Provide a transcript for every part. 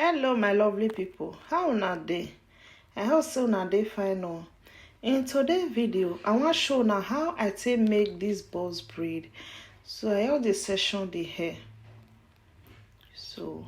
Hello my lovely people, how una dey? I hope say una dey fine o. In today's video I wan show una how I take make this box braid. So I hold the section the hair, so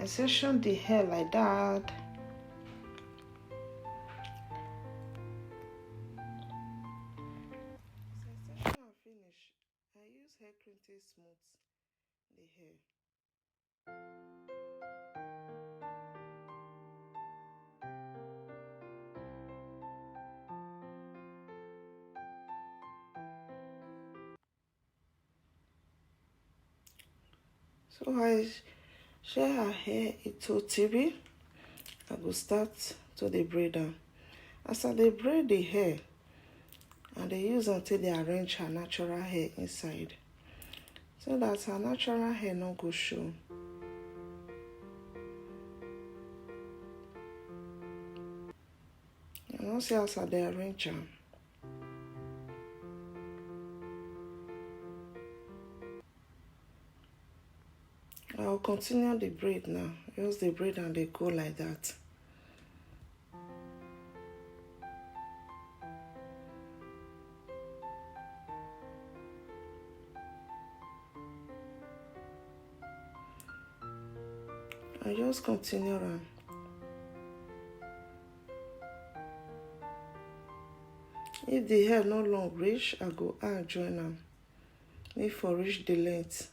I section the hair like that. So I section am finish, I use hair cream to smooth the hair. So I share her hair into TV. I go start to the braid am. As I dey braid the hair, and they use until they arrange her natural hair inside, so that her natural hair no go show. You know, see as I dey arrange am. I will continue the braid now. Use the braid and they go like that. I just continue am. If the hair no long reach, I go add join am. Make for reach the length.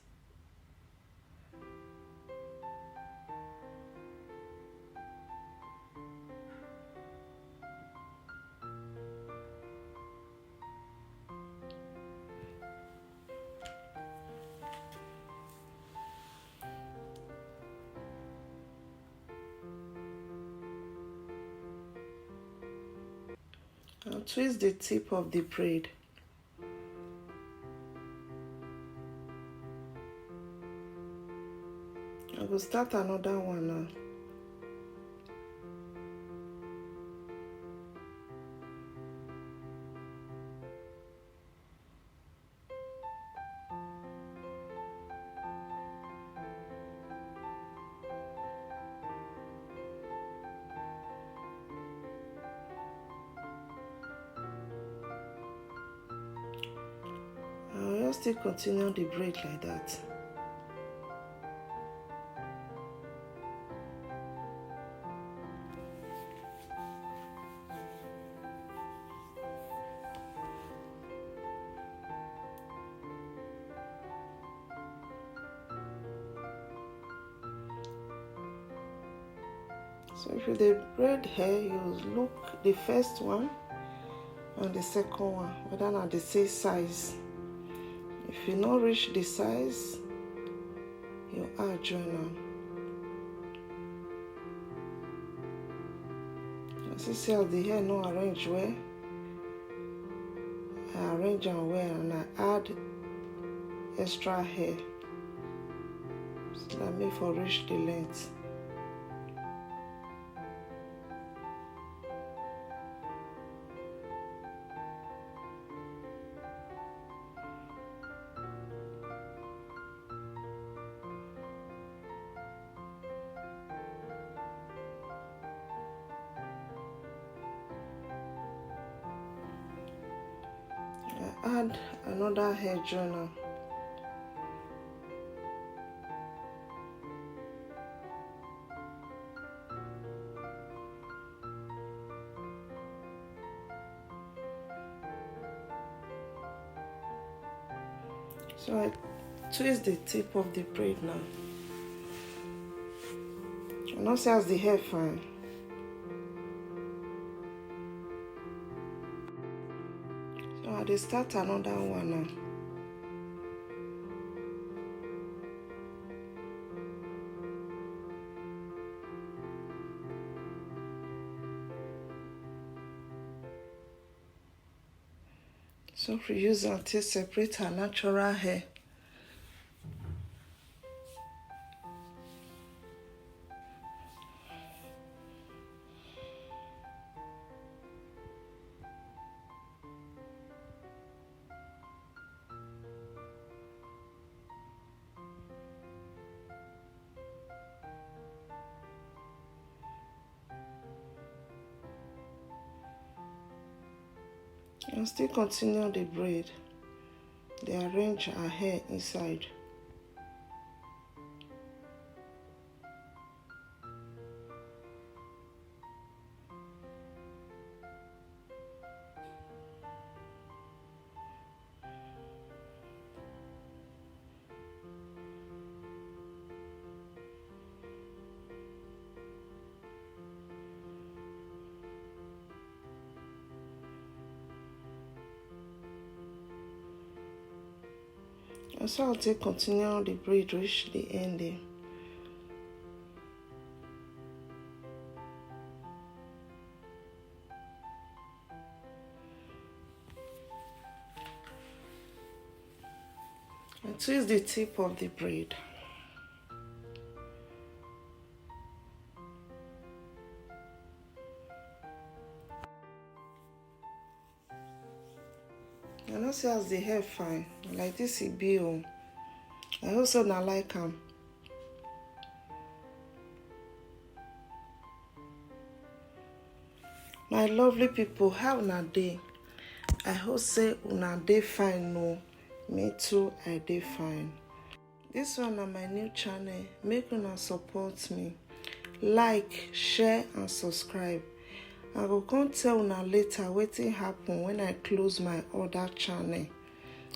I'll twist the tip of the braid. I will start another one now. I'll just still continue the braid like that. So if you dey braid hair, you look the first one and the second one, whether na the same size. If you no reach the size, you add join am. As you see how the hair no arrange well, I arrange am well and I add extra hair so that make for reach the length. I add another hair joiner. So I twist the tip of the braid now. You know, see as the hair fine. So I dey start another one now. So we use am to separate her natural hair. And still continue the braid. They arrange her hair inside. And so I'll take continue the braid reach the ending. And twist the tip of the braid. I know see as the hair fine. Like this it be oh. I also not like them. My lovely people, how una dey? I hope say una dey fine no. Me too, I dey fine. This one na my new channel. Make una support me. Like, share and subscribe. I go come tell una later wetin happen when I close my other channel.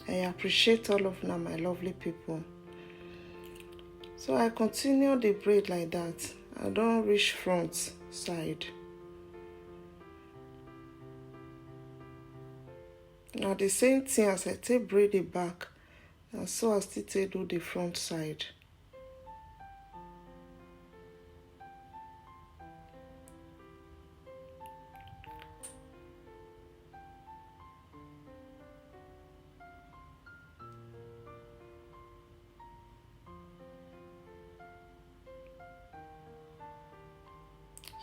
I appreciate all of una, my lovely people. So I continue the braid like that. I don't reach front side. Now the same thing as I take braid the back, and so I still take do the front side.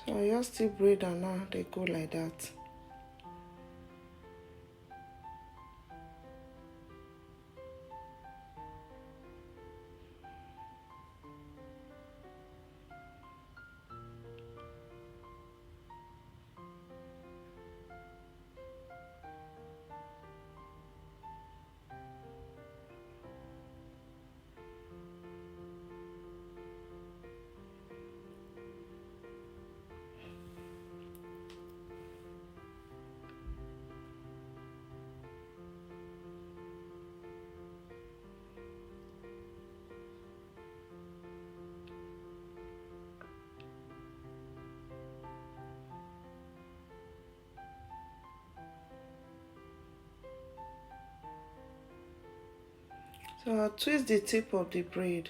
So I just still braid and now they go like that. So I'll twist the tip of the braid.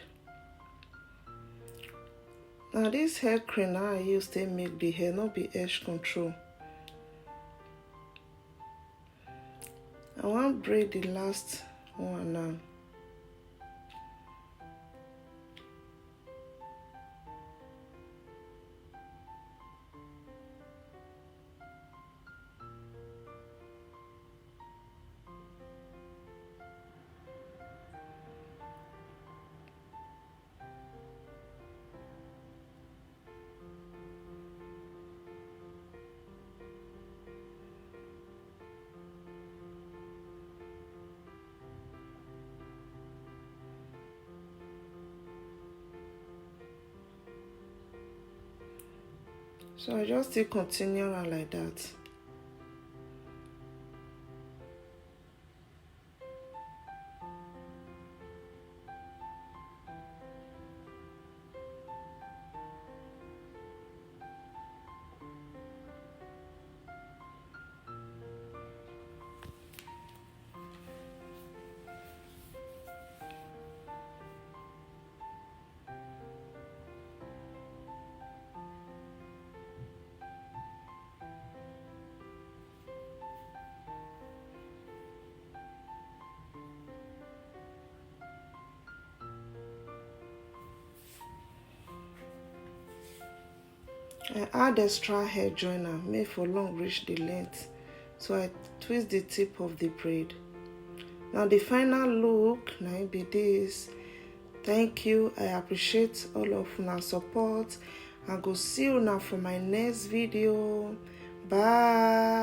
Now this hair cream I use to make the hair not be edge control. I want to braid the last one now. So I just still continue on like that. I add extra hair joiner made for long reach the length, so I twist the tip of the braid. Now the final look now be this. Thank you. I appreciate all of your support. I go see you now for my next video. Bye.